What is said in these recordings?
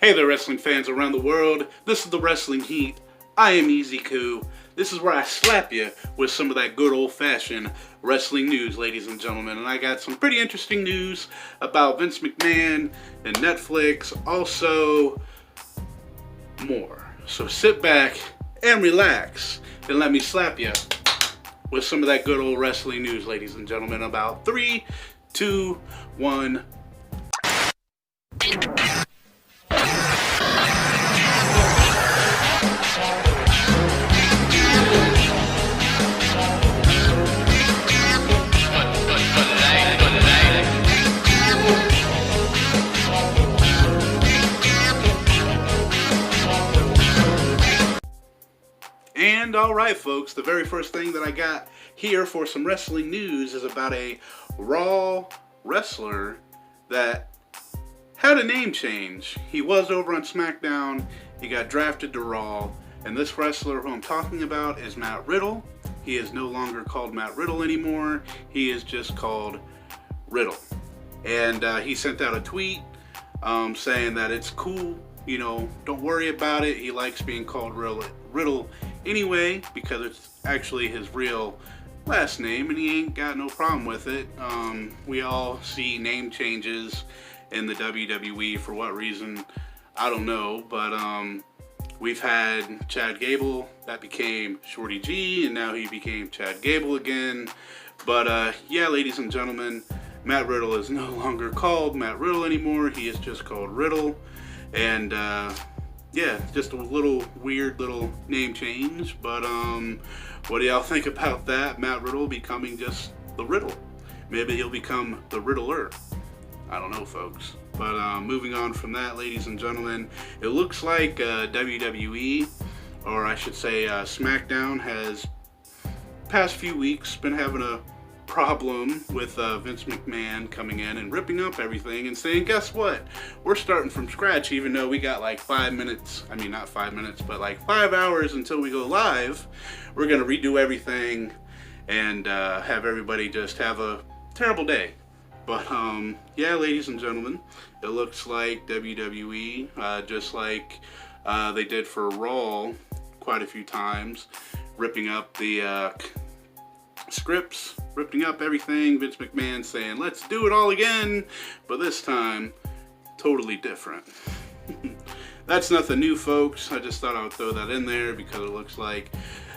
Hey there, wrestling fans around the world. This is the Wrestling Heat. I am Easy Koo. This is where I slap you with some of that good old-fashioned wrestling news, ladies and gentlemen. And I got some pretty interesting news about Vince McMahon and Netflix, also more. So sit back and relax and let me slap you with some of that good old wrestling news, ladies and gentlemen. About 3, 2, 1. And alright folks, the very first thing that I got here for some wrestling news is about a Raw wrestler that had a name change. He was over on SmackDown, he got drafted to Raw, and this wrestler who I'm talking about is Matt Riddle. He is no longer called Matt Riddle anymore, he is just called Riddle. And he sent out a tweet saying that it's cool, you know, don't worry about it. He likes being called Riddle anyway because it's actually his real last name and he ain't got no problem with it. We all see name changes in the WWE for what reason, I don't know, but we've had Chad Gable that became Shorty G and now he became Chad Gable again. But yeah, ladies and gentlemen, Matt Riddle is no longer called Matt Riddle anymore. He is just called Riddle. And yeah, just a little weird little name change, but what do y'all think about that? Matt Riddle becoming just the Riddle. Maybe he'll become the Riddler. I don't know, folks. But moving on from that, ladies and gentlemen, it looks like WWE, or I should say SmackDown, has past few weeks been having a problem with Vince McMahon coming in and ripping up everything and saying, guess what, we're starting from scratch, even though we got like 5 minutes, I mean not 5 minutes, but like 5 hours until we go live. We're gonna redo everything and have everybody just have a terrible day. But yeah, ladies and gentlemen, it looks like WWE, just like they did for Raw quite a few times, ripping up the scripts, ripping up everything. Vince McMahon saying, let's do it all again, but this time, totally different. That's nothing new, folks. I just thought I would throw that in there because it looks like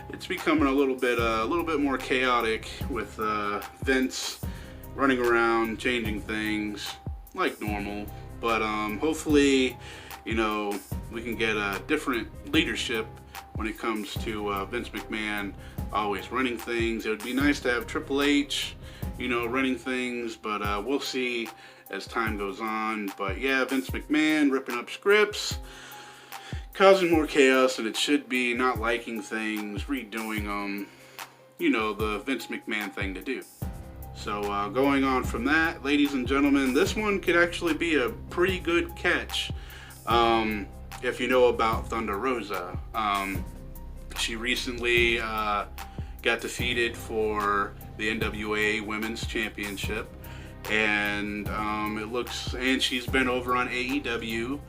it's becoming a little bit more chaotic with Vince running around, changing things like normal. But hopefully, you know, we can get a different leadership when it comes to Vince McMahon always running things. It would be nice to have Triple H, you know, running things, but we'll see as time goes on. But yeah, Vince McMahon ripping up scripts, causing more chaos, and it should be not liking things, redoing them, you know, the Vince McMahon thing to do. So going on from that, ladies and gentlemen, this one could actually be a pretty good catch. If you know about Thunder Rosa, she recently got defeated for the NWA Women's Championship, and and she's been over on AEW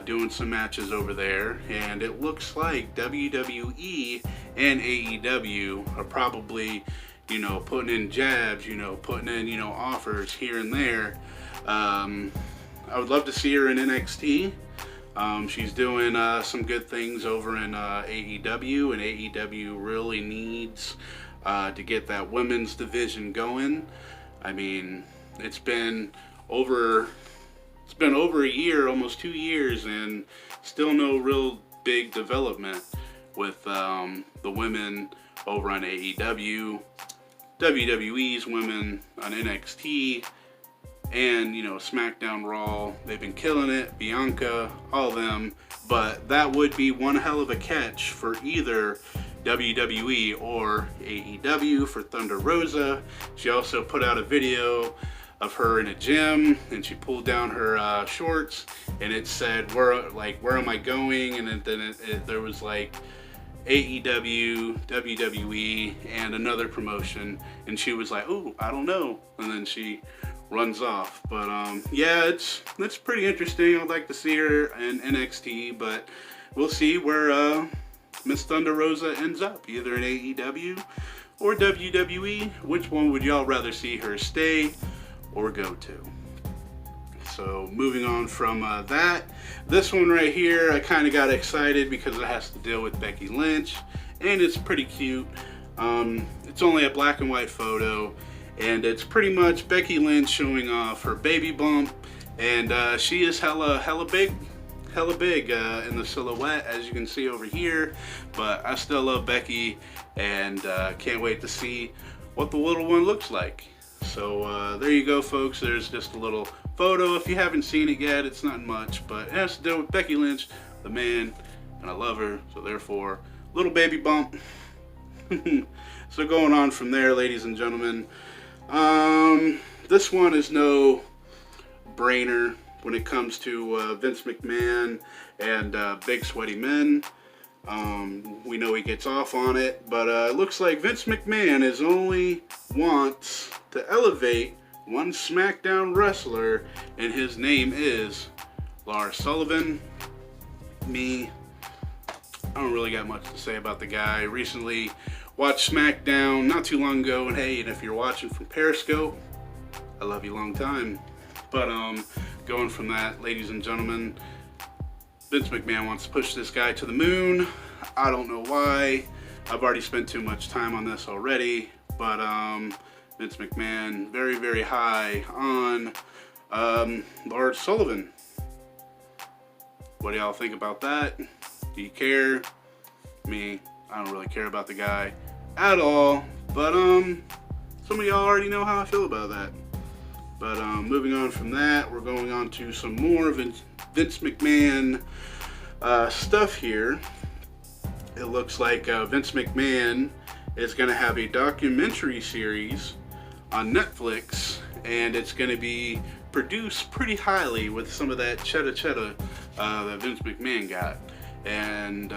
doing some matches over there, and it looks like WWE and AEW are probably, you know, putting in jabs, you know, putting in, you know, offers here and there. I would love to see her in NXT. She's doing some good things over in AEW, and AEW really needs to get that women's division going. I mean, it's been over a year, almost 2 years, and still no real big development with the women over on AEW, WWE's women on NXT, and, you know, SmackDown, Raw. They've been killing it, Bianca, all of them, but that would be one hell of a catch for either WWE or AEW for Thunder Rosa. She also put out a video of her in a gym, and she pulled down her shorts, and it said, where am I going? And then there was like, AEW, WWE, and another promotion, and she was like, "Oh, I don't know," and then she runs off. But yeah, it's pretty interesting. I'd like to see her in NXT, but we'll see where Miss Thunder Rosa ends up, either in AEW or WWE. Which one would y'all rather see her stay or go to? So moving on from that, this one right here, I kind of got excited because it has to deal with Becky Lynch, and it's pretty cute. It's only a black and white photo, and it's pretty much Becky Lynch showing off her baby bump, and she is hella big in the silhouette, as you can see over here. But I still love Becky, and can't wait to see what the little one looks like. So there you go, folks. There's just a little photo. If you haven't seen it yet, it's not much, but it has to do with Becky Lynch, the man, and I love her, so therefore, little baby bump. So going on from there, ladies and gentlemen, this one is no brainer when it comes to Vince McMahon and big sweaty men. We know he gets off on it, but it looks like Vince McMahon is only wants to elevate one SmackDown wrestler, and his name is Lars Sullivan. I don't really got much to say about the guy. Recently watched SmackDown not too long ago, and hey, and if you're watching from Periscope, I love you long time. But going from that, ladies and gentlemen, Vince McMahon wants to push this guy to the moon. I don't know why. I've already spent too much time on this already, but Vince McMahon very, very high on Lars Sullivan. What do y'all think about that? Do you care? Me, I don't really care about the guy at all, but some of y'all already know how I feel about that. But moving on from that, we're going on to some more Vince McMahon stuff here. It looks like Vince McMahon is going to have a documentary series on Netflix, and it's going to be produced pretty highly with some of that cheddar that Vince McMahon got, and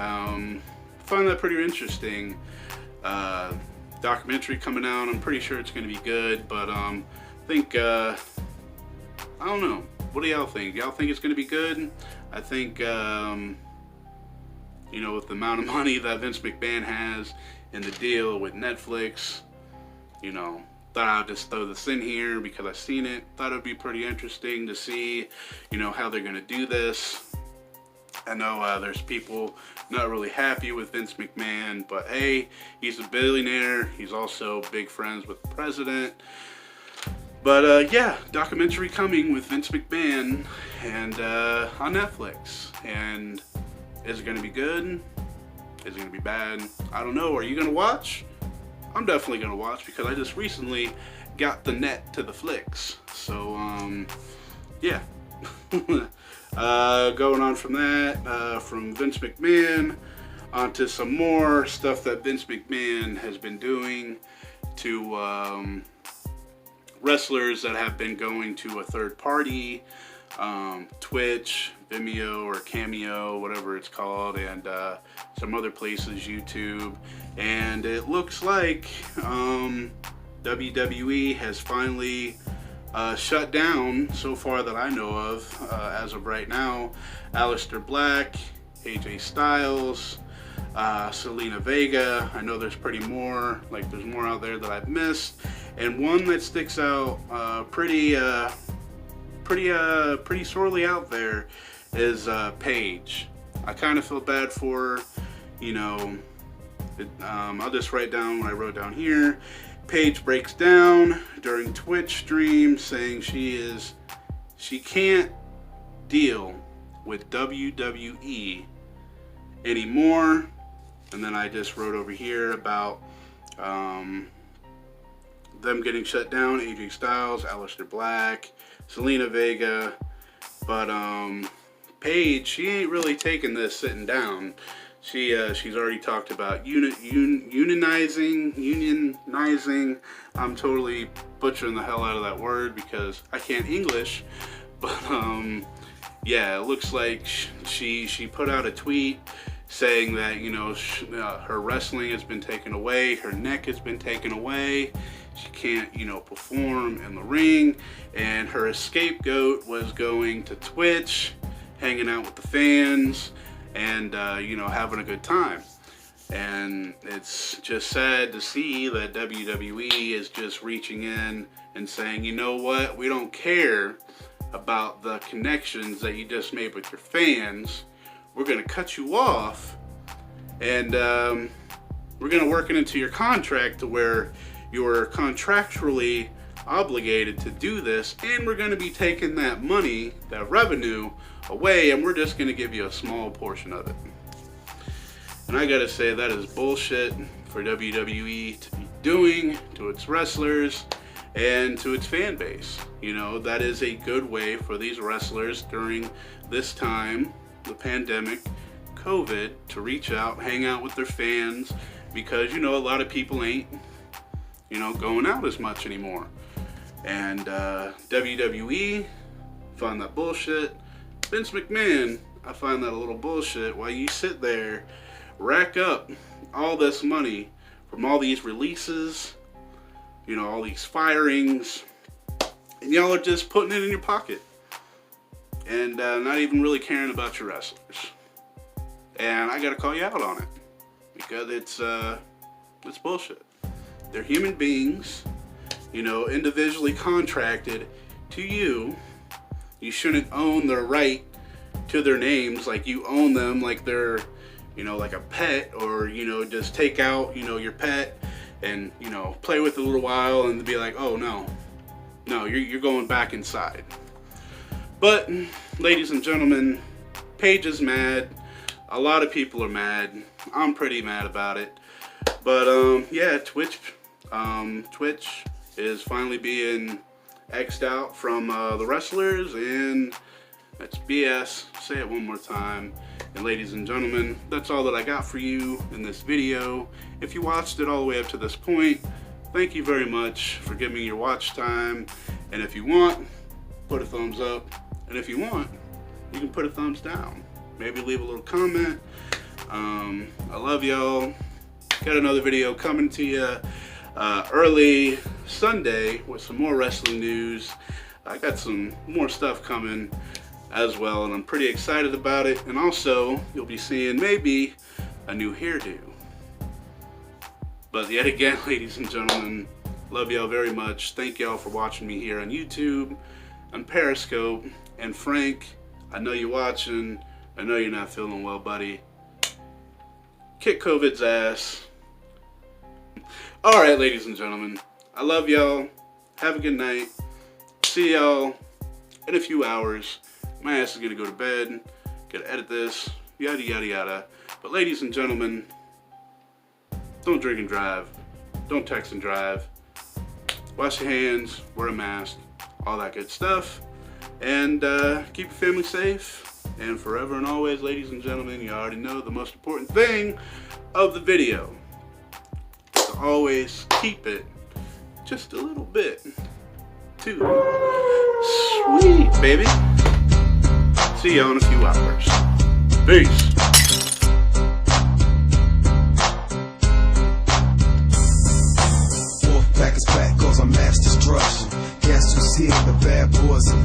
find that pretty interesting. Documentary coming out. I'm pretty sure it's going to be good, but I think I don't know. What do y'all think? Y'all think it's going to be good? I think you know, with the amount of money that Vince McMahon has in the deal with Netflix, you know, thought I'd just throw this in here because I've seen it. Thought it would be pretty interesting to see, you know, how they're going to do this. I know there's people not really happy with Vince McMahon, but hey, he's a billionaire. He's also big friends with the president. But yeah, documentary coming with Vince McMahon and on Netflix. And is it going to be good? Is it going to be bad? I don't know. Are you going to watch? I'm definitely going to watch because I just recently got the net to the flicks. So, yeah. Going on from that, from Vince McMahon onto some more stuff that Vince McMahon has been doing to wrestlers that have been going to a third party, Twitch, Vimeo, or Cameo, whatever it's called, and some other places, YouTube. And it looks like WWE has finally shut down, so far that I know of, as of right now, Aleister Black, AJ Styles, Selena Vega. I know there's pretty more, like there's more out there that I've missed, and one that sticks out pretty sorely out there is Paige. I kind of feel bad for her, you know. I'll just write down what I wrote down here. Paige breaks down during Twitch stream saying she can't deal with WWE anymore. And then I just wrote over here about them getting shut down, AJ Styles, Aleister Black, Selena Vega. But Paige, she ain't really taking this sitting down. She's already talked about unionizing. I'm totally butchering the hell out of that word because I can't English. But yeah, it looks like she put out a tweet saying that, you know, her wrestling has been taken away, her neck has been taken away, she can't, you know, perform in the ring, and her scapegoat was going to Twitch, hanging out with the fans, and, you know, having a good time. And it's just sad to see that WWE is just reaching in and saying, you know what, we don't care about the connections that you just made with your fans. We're going to cut you off, and we're going to work it into your contract to where you're contractually obligated to do this, and we're going to be taking that money, that revenue, away, and we're just going to give you a small portion of it. And I gotta say, that is bullshit for WWE to be doing to its wrestlers and to its fan base. You know, that is a good way for these wrestlers during this time, the pandemic, COVID, to reach out, hang out with their fans, because, you know, a lot of people ain't, you know, going out as much anymore. And WWE, find that bullshit. Vince McMahon, I find that a little bullshit. While you sit there, rack up all this money from all these releases, you know, all these firings, and y'all are just putting it in your pocket and not even really caring about your wrestlers. And I gotta call you out on it, because it's bullshit. They're human beings, you know, individually contracted to you. You shouldn't own their right to their names like you own them, like they're, you know, like a pet, or, you know, just take out, you know, your pet and, you know, play with it a little while and be like, oh no, you're going back inside. But, ladies and gentlemen, Paige is mad. A lot of people are mad. I'm pretty mad about it. But, yeah, Twitch is finally being X'd out from the wrestlers, and that's BS. Say it one more time. And ladies and gentlemen, that's all that I got for you in this video. If you watched it all the way up to this point, thank you very much for giving me your watch time. And if you want, put a thumbs up. And if you want, you can put a thumbs down. Maybe leave a little comment. I love y'all. Got another video coming to you early Sunday with some more wrestling news. I got some more stuff coming as well, and I'm pretty excited about it. And also, you'll be seeing maybe a new hairdo. But yet again, ladies and gentlemen, love y'all very much. Thank y'all for watching me here on YouTube, on Periscope. And Frank, I know you're watching. I know you're not feeling well, buddy. Kick COVID's ass. Alright, ladies and gentlemen, I love y'all. Have a good night. See y'all in a few hours. My ass is gonna go to bed, gotta edit this, yada yada yada. But ladies and gentlemen, don't drink and drive, don't text and drive, wash your hands, wear a mask, all that good stuff, and keep your family safe. And forever and always, ladies and gentlemen, you already know the most important thing of the video is to always keep it just a little bit too sweet, baby. See y'all in a few hours. Peace. Fourth back is back, cause I'm mass destruction. Guess who's here? The bad boys are